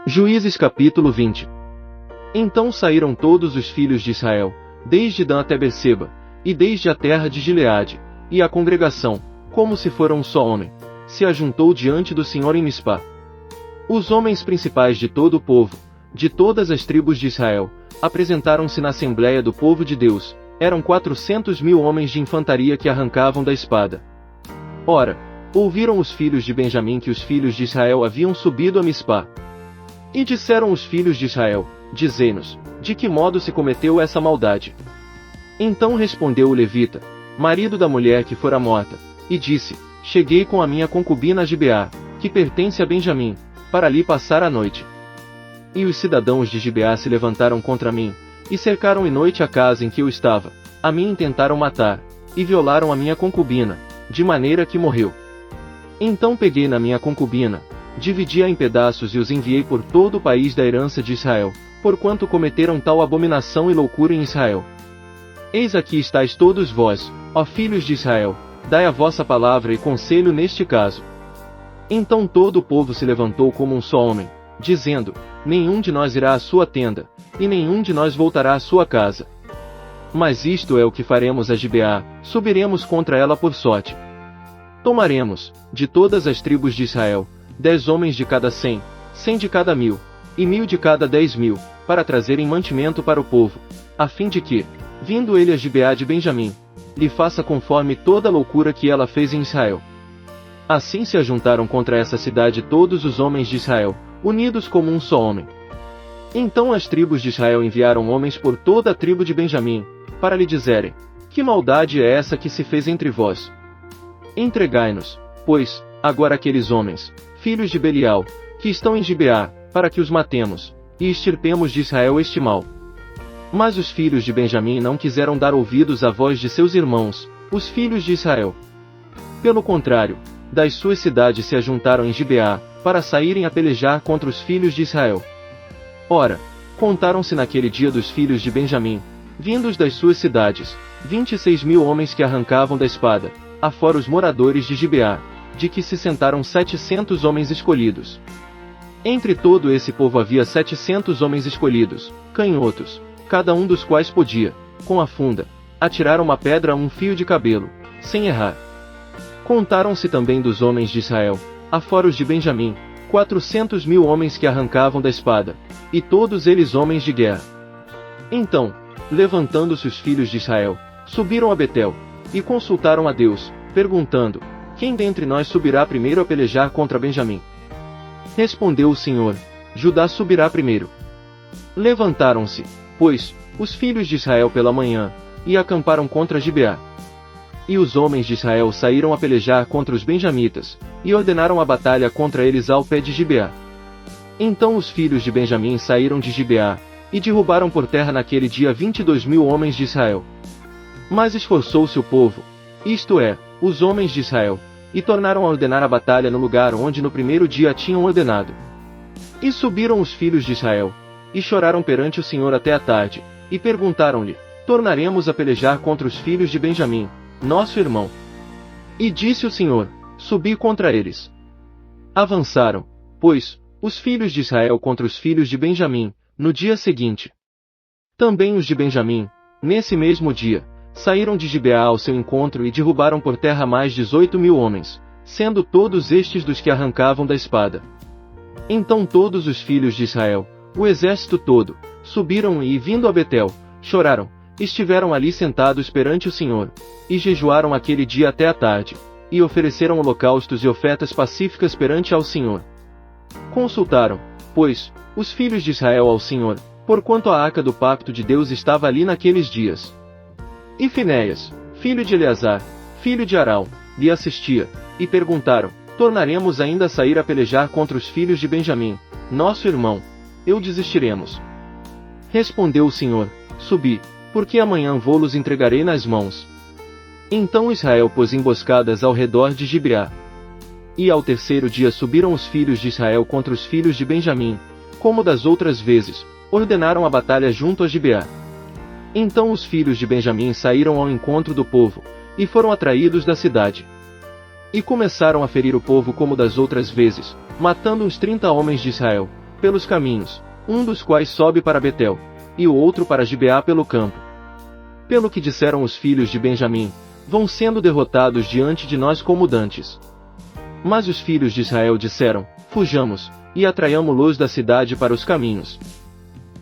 Juízes capítulo 20. Então saíram todos os filhos de Israel, desde Dan até Berseba, e desde a terra de Gileade, e a congregação, como se fora um só homem, se ajuntou diante do Senhor em Mispá. Os homens principais de todo o povo, de todas as tribos de Israel, apresentaram-se na Assembleia do povo de Deus. Eram 400.000 homens de infantaria que arrancavam da espada. Ora, ouviram os filhos de Benjamim que os filhos de Israel haviam subido a Mispá. E disseram os filhos de Israel: Dizei-nos, de que modo se cometeu essa maldade? Então respondeu o levita, marido da mulher que fora morta, e disse: Cheguei com a minha concubina a Gibeá, que pertence a Benjamim, para ali passar a noite. E os cidadãos de Gibeá se levantaram contra mim, e cercaram de noite a casa em que eu estava. A mim intentaram matar, e violaram a minha concubina, de maneira que morreu. Então peguei na minha concubina, dividi-a em pedaços e os enviei por todo o país da herança de Israel, porquanto cometeram tal abominação e loucura em Israel. Eis aqui estáis todos vós, ó filhos de Israel, dai a vossa palavra e conselho neste caso. Então todo o povo se levantou como um só homem, dizendo: Nenhum de nós irá à sua tenda, e nenhum de nós voltará à sua casa. Mas isto é o que faremos a Gibeá: subiremos contra ela por sorte. Tomaremos, de todas as tribos de Israel, 10 homens de cada 100, 100 de cada 1.000, e 1.000 de cada 10.000, para trazerem mantimento para o povo, a fim de que, vindo ele a Gibeá de Benjamim, lhe faça conforme toda a loucura que ela fez em Israel. Assim se ajuntaram contra essa cidade todos os homens de Israel, unidos como um só homem. Então as tribos de Israel enviaram homens por toda a tribo de Benjamim, para lhe dizerem: Que maldade é essa que se fez entre vós? Entregai-nos, pois, agora aqueles homens, filhos de Belial, que estão em Gibeá, para que os matemos, e extirpemos de Israel este mal. Mas os filhos de Benjamim não quiseram dar ouvidos à voz de seus irmãos, os filhos de Israel. Pelo contrário, das suas cidades se ajuntaram em Gibeá, para saírem a pelejar contra os filhos de Israel. Ora, contaram-se naquele dia dos filhos de Benjamim, vindos das suas cidades, 26.000 homens que arrancavam da espada, afora os moradores de Gibeá, de que se sentaram 700 homens escolhidos. Entre todo esse povo havia 700 homens escolhidos, canhotos, cada um dos quais podia, com a funda, atirar uma pedra a um fio de cabelo, sem errar. Contaram-se também dos homens de Israel, afora os de Benjamim, 400.000 homens que arrancavam da espada, e todos eles homens de guerra. Então, levantando-se os filhos de Israel, subiram a Betel, e consultaram a Deus, perguntando: Quem dentre nós subirá primeiro a pelejar contra Benjamim? Respondeu o Senhor: Judá subirá primeiro. Levantaram-se, pois, os filhos de Israel pela manhã, e acamparam contra Gibeá. E os homens de Israel saíram a pelejar contra os benjamitas, e ordenaram a batalha contra eles ao pé de Gibeá. Então os filhos de Benjamim saíram de Gibeá, e derrubaram por terra naquele dia 22.000 homens de Israel. Mas esforçou-se o povo, isto é, os homens de Israel, e tornaram a ordenar a batalha no lugar onde no primeiro dia a tinham ordenado. E subiram os filhos de Israel, e choraram perante o Senhor até a tarde, e perguntaram-lhe: Tornaremos a pelejar contra os filhos de Benjamim, nosso irmão? E disse o Senhor: Subi contra eles. Avançaram, pois, os filhos de Israel contra os filhos de Benjamim, no dia seguinte. Também os de Benjamim, nesse mesmo dia, saíram de Gibeá ao seu encontro e derrubaram por terra mais 18.000 homens, sendo todos estes dos que arrancavam da espada. Então todos os filhos de Israel, o exército todo, subiram e, vindo a Betel, choraram, estiveram ali sentados perante o Senhor, e jejuaram aquele dia até a tarde, e ofereceram holocaustos e ofertas pacíficas perante ao Senhor. Consultaram, pois, os filhos de Israel ao Senhor, porquanto a arca do pacto de Deus estava ali naqueles dias. E Finéias, filho de Eleazar, filho de Arão, lhe assistia, e perguntaram: Tornaremos ainda a sair a pelejar contra os filhos de Benjamim, nosso irmão? Eu desistiremos. Respondeu o Senhor: Subi, porque amanhã vou-los entregarei nas mãos. Então Israel pôs emboscadas ao redor de Gibeá. E ao terceiro dia subiram os filhos de Israel contra os filhos de Benjamim, como das outras vezes, ordenaram a batalha junto a Gibeá. Então os filhos de Benjamim saíram ao encontro do povo, e foram atraídos da cidade. E começaram a ferir o povo como das outras vezes, matando uns 30 homens de Israel, pelos caminhos, um dos quais sobe para Betel, e o outro para Gibeá pelo campo. Pelo que disseram os filhos de Benjamim, vão sendo derrotados diante de nós como dantes. Mas os filhos de Israel disseram, fujamos, e atraiamo-los da cidade para os caminhos.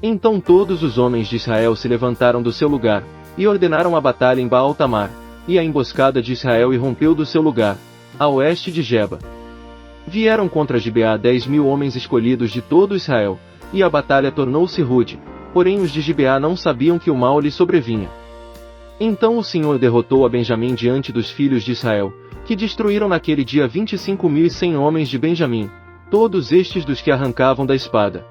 Então todos os homens de Israel se levantaram do seu lugar, e ordenaram a batalha em Baal-Tamar, e a emboscada de Israel irrompeu do seu lugar, a oeste de Geba. Vieram contra Gibeá 10.000 homens escolhidos de todo Israel, e a batalha tornou-se rude, porém os de Gibeá não sabiam que o mal lhe sobrevinha. Então o Senhor derrotou a Benjamim diante dos filhos de Israel, que destruíram naquele dia 25.100 homens de Benjamim, todos estes dos que arrancavam da espada.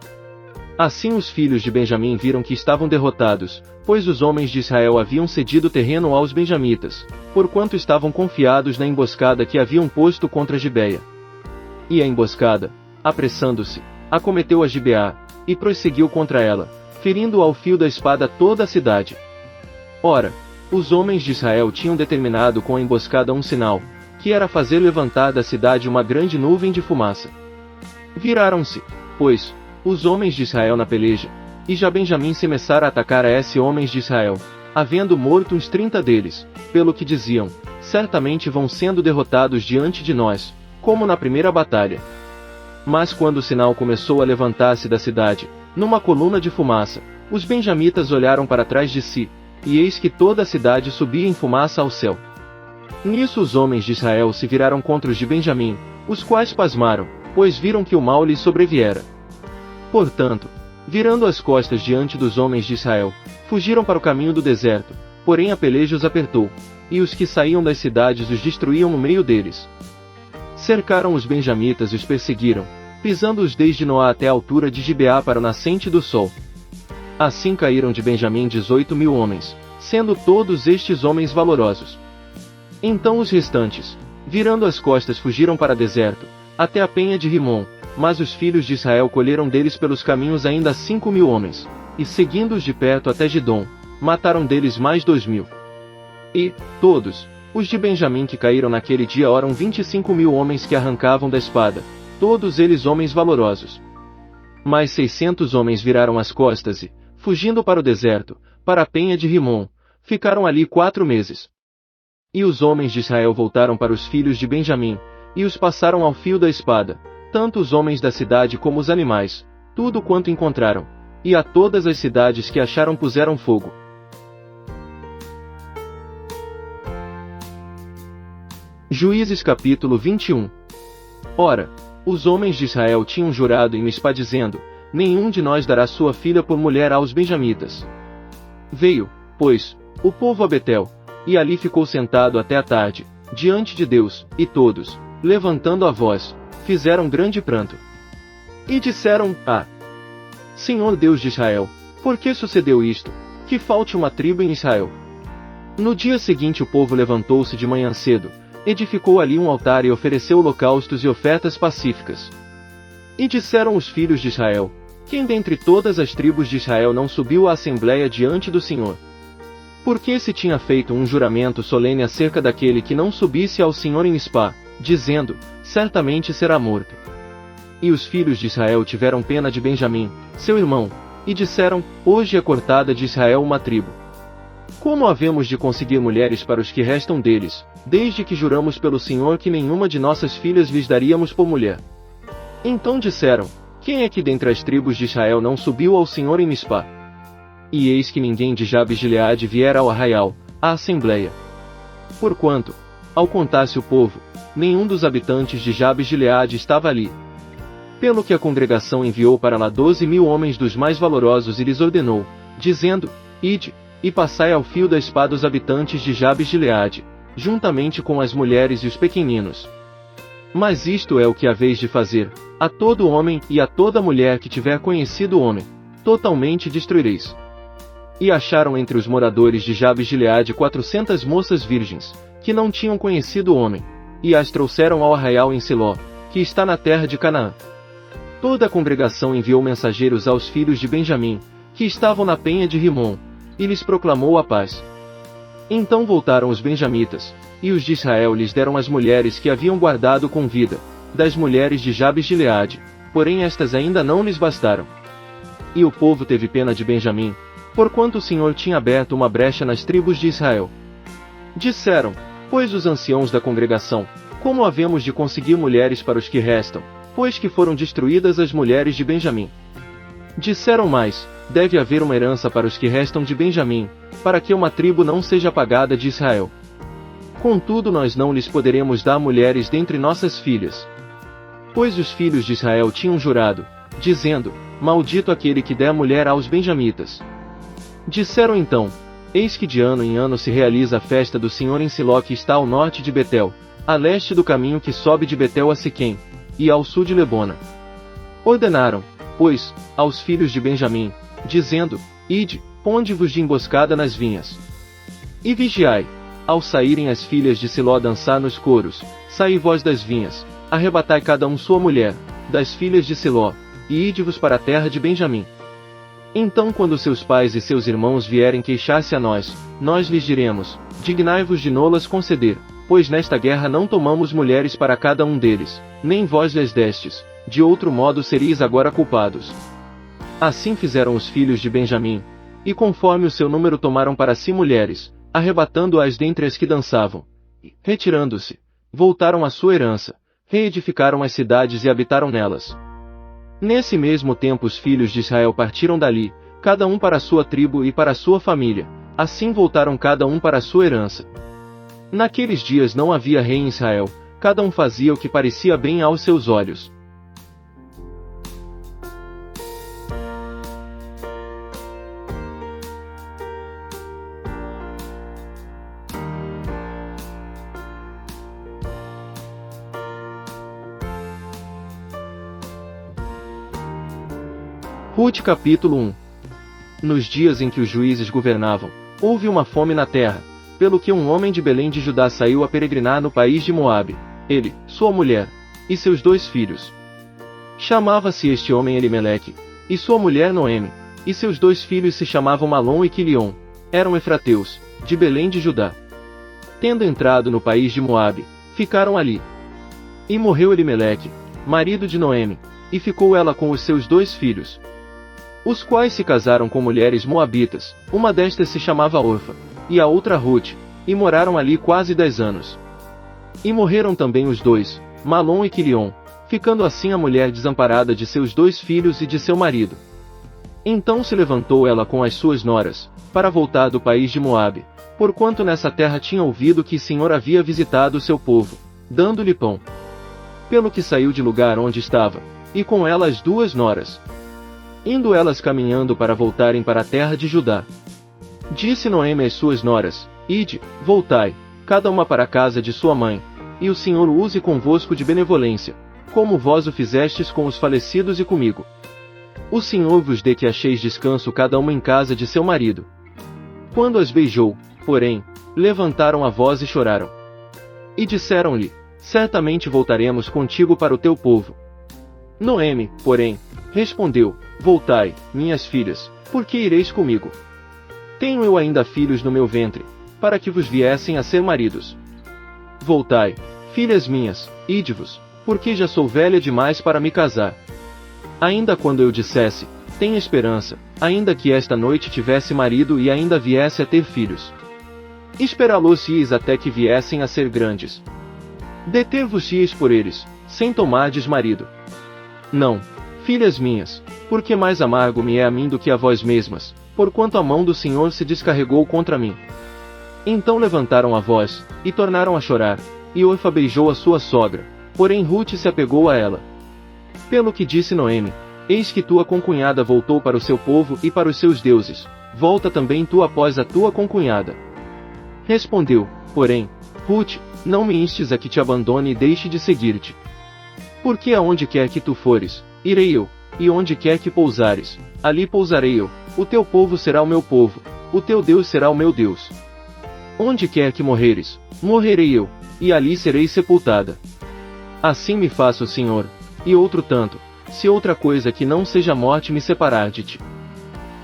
Assim os filhos de Benjamim viram que estavam derrotados, pois os homens de Israel haviam cedido terreno aos benjamitas, porquanto estavam confiados na emboscada que haviam posto contra Gibeia. E a emboscada, apressando-se, acometeu a Gibeá, e prosseguiu contra ela, ferindo ao fio da espada toda a cidade. Ora, os homens de Israel tinham determinado com a emboscada um sinal, que era fazer levantar da cidade uma grande nuvem de fumaça. Viraram-se, pois, os homens de Israel na peleja, e já Benjamim se começara a atacar a esses homens de Israel, havendo morto uns 30 deles, pelo que diziam, certamente vão sendo derrotados diante de nós, como na primeira batalha. Mas quando o sinal começou a levantar-se da cidade, numa coluna de fumaça, os benjamitas olharam para trás de si, e eis que toda a cidade subia em fumaça ao céu. Nisso os homens de Israel se viraram contra os de Benjamim, os quais pasmaram, pois viram que o mal lhes sobreviera. Portanto, virando as costas diante dos homens de Israel, fugiram para o caminho do deserto, porém a peleja os apertou, e os que saíam das cidades os destruíam no meio deles. Cercaram os benjamitas e os perseguiram, pisando-os desde Noá até a altura de Gibeá para o nascente do sol. Assim caíram de Benjamim 18.000 homens, sendo todos estes homens valorosos. Então os restantes, virando as costas fugiram para o deserto, até a penha de Rimom, mas os filhos de Israel colheram deles pelos caminhos ainda 5.000 homens, e seguindo-os de perto até Gidom, mataram deles mais 2.000. E, todos, os de Benjamim que caíram naquele dia eram 25.000 homens que arrancavam da espada, todos eles homens valorosos. Mais 600 homens viraram as costas e, fugindo para o deserto, para a penha de Rimom, ficaram ali 4 meses. E os homens de Israel voltaram para os filhos de Benjamim, e os passaram ao fio da espada, tanto os homens da cidade como os animais, tudo quanto encontraram, e a todas as cidades que acharam puseram fogo. Juízes capítulo 21. Ora, os homens de Israel tinham jurado em Mispa dizendo, nenhum de nós dará sua filha por mulher aos benjamitas. Veio, pois, o povo a Betel, e ali ficou sentado até a tarde, diante de Deus, e todos, levantando a voz, fizeram grande pranto. E disseram, Senhor Deus de Israel, por que sucedeu isto, que falte uma tribo em Israel? No dia seguinte o povo levantou-se de manhã cedo, edificou ali um altar e ofereceu holocaustos e ofertas pacíficas. E disseram os filhos de Israel, quem dentre todas as tribos de Israel não subiu à assembleia diante do Senhor? Porque se tinha feito um juramento solene acerca daquele que não subisse ao Senhor em Mispa, dizendo, certamente será morto. E os filhos de Israel tiveram pena de Benjamim, seu irmão, e disseram, hoje é cortada de Israel uma tribo. Como havemos de conseguir mulheres para os que restam deles, desde que juramos pelo Senhor que nenhuma de nossas filhas lhes daríamos por mulher? Então disseram, quem é que dentre as tribos de Israel não subiu ao Senhor em Mispa? E eis que ninguém de Jabes de Gileade viera ao arraial, à assembleia. Porquanto, ao contar-se o povo, nenhum dos habitantes de Jabes de Gileade estava ali. Pelo que a congregação enviou para lá 12.000 homens dos mais valorosos e lhes ordenou, dizendo, ide, e passai ao fio da espada os habitantes de Jabes de Gileade, juntamente com as mulheres e os pequeninos. Mas isto é o que haveis de fazer, a todo homem e a toda mulher que tiver conhecido o homem, totalmente destruireis. E acharam entre os moradores de Jabes de Gileade 400 moças virgens, que não tinham conhecido o homem, e as trouxeram ao arraial em Siló, que está na terra de Canaã. Toda a congregação enviou mensageiros aos filhos de Benjamim, que estavam na penha de Rimom, e lhes proclamou a paz. Então voltaram os benjamitas, e os de Israel lhes deram as mulheres que haviam guardado com vida, das mulheres de Jabes de Gileade, porém estas ainda não lhes bastaram. E o povo teve pena de Benjamim, porquanto o Senhor tinha aberto uma brecha nas tribos de Israel. Disseram, pois, os anciãos da congregação: como havemos de conseguir mulheres para os que restam, pois que foram destruídas as mulheres de Benjamim? Disseram mais: deve haver uma herança para os que restam de Benjamim, para que uma tribo não seja apagada de Israel. Contudo, nós não lhes poderemos dar mulheres dentre nossas filhas. Pois os filhos de Israel tinham jurado, dizendo: maldito aquele que der mulher aos benjamitas. Disseram então: eis que de ano em ano se realiza a festa do Senhor em Siló, que está ao norte de Betel, a leste do caminho que sobe de Betel a Siquém, e ao sul de Lebona. Ordenaram, pois, aos filhos de Benjamim, dizendo: ide, ponde-vos de emboscada nas vinhas. E vigiai, ao saírem as filhas de Siló dançar nos coros, saí vós das vinhas, arrebatai cada um sua mulher, das filhas de Siló, e ide-vos para a terra de Benjamim. Então quando seus pais e seus irmãos vierem queixar-se a nós lhes diremos: dignai-vos de nolas conceder, pois nesta guerra não tomamos mulheres para cada um deles, nem vós lhes destes, de outro modo seríeis agora culpados. Assim fizeram os filhos de Benjamim, e conforme o seu número tomaram para si mulheres, arrebatando-as dentre as que dançavam, e, retirando-se, voltaram à sua herança, reedificaram as cidades e habitaram nelas. Nesse mesmo tempo os filhos de Israel partiram dali, cada um para a sua tribo e para a sua família, assim voltaram cada um para a sua herança. Naqueles dias não havia rei em Israel, cada um fazia o que parecia bem aos seus olhos. Rute capítulo 1. Nos dias em que os juízes governavam, houve uma fome na terra, pelo que um homem de Belém de Judá saiu a peregrinar no país de Moabe, ele, sua mulher, e seus 2 filhos. Chamava-se este homem Elimeleque, e sua mulher Noemi, e seus 2 filhos se chamavam Malom e Quilion, eram efrateus, de Belém de Judá. Tendo entrado no país de Moabe, ficaram ali. E morreu Elimeleque, marido de Noemi, e ficou ela com os seus 2 filhos, os quais se casaram com mulheres moabitas, uma destas se chamava Orfa, e a outra Rute, e moraram ali quase 10 anos. E morreram também os 2, Malom e Quilion, ficando assim a mulher desamparada de seus 2 filhos e de seu marido. Então se levantou ela com as suas noras, para voltar do país de Moabe, porquanto nessa terra tinha ouvido que o Senhor havia visitado o seu povo, dando-lhe pão. Pelo que saiu de lugar onde estava, e com ela as 2 noras. Indo elas caminhando para voltarem para a terra de Judá. Disse Noemi às suas noras: ide, voltai, cada uma para a casa de sua mãe, e o Senhor use convosco de benevolência, como vós o fizestes com os falecidos e comigo. O Senhor vos dê que acheis descanso cada uma em casa de seu marido. Quando as beijou, porém, levantaram a voz e choraram. E disseram-lhe: certamente voltaremos contigo para o teu povo. Noemi, porém, respondeu: voltai, minhas filhas, porque ireis comigo? Tenho eu ainda filhos no meu ventre, para que vos viessem a ser maridos. Voltai, filhas minhas, ide-vos, porque já sou velha demais para me casar. Ainda quando eu dissesse: tenho esperança, ainda que esta noite tivesse marido e ainda viesse a ter filhos. Esperá-los-ieis até que viessem a ser grandes. Deter-vos-ieis por eles, sem tomardes marido. Não, filhas minhas, porque mais amargo me é a mim do que a vós mesmas, porquanto a mão do Senhor se descarregou contra mim. Então levantaram a voz, e tornaram a chorar, e Orfa beijou a sua sogra, porém Rute se apegou a ela. Pelo que disse Noemi: eis que tua concunhada voltou para o seu povo e para os seus deuses, volta também tu após a tua concunhada. Respondeu, porém, Rute: não me instes a que te abandone e deixe de seguir-te. Porque aonde quer que tu fores, irei eu, e onde quer que pousares, ali pousarei eu, o teu povo será o meu povo, o teu Deus será o meu Deus. Onde quer que morreres, morrerei eu, e ali serei sepultada. Assim me faça o Senhor, e outro tanto, se outra coisa que não seja morte me separar de ti.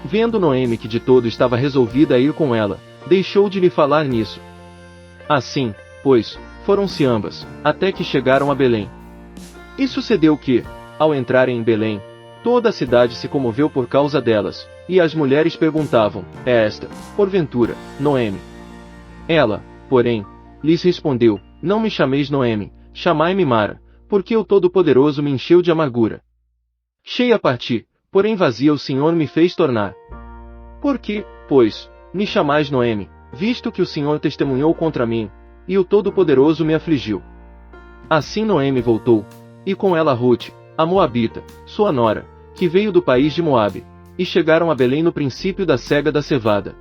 Vendo Noemi que de todo estava resolvida a ir com ela, deixou de lhe falar nisso. Assim, pois, foram-se ambas, até que chegaram a Belém. E sucedeu que, Ao entrarem em Belém, toda a cidade se comoveu por causa delas, e as mulheres perguntavam: é esta, porventura, Noemi? Ela, porém, lhes respondeu: não me chameis Noemi, chamai-me Mara, porque o Todo-Poderoso me encheu de amargura. Cheia parti, porém vazia o Senhor me fez tornar. Por que, pois, me chamais Noemi, visto que o Senhor testemunhou contra mim, e o Todo-Poderoso me afligiu? Assim Noemi voltou, e com ela Rute, a Moabita, sua nora, que veio do país de Moabe, e chegaram a Belém no princípio da cega da cevada.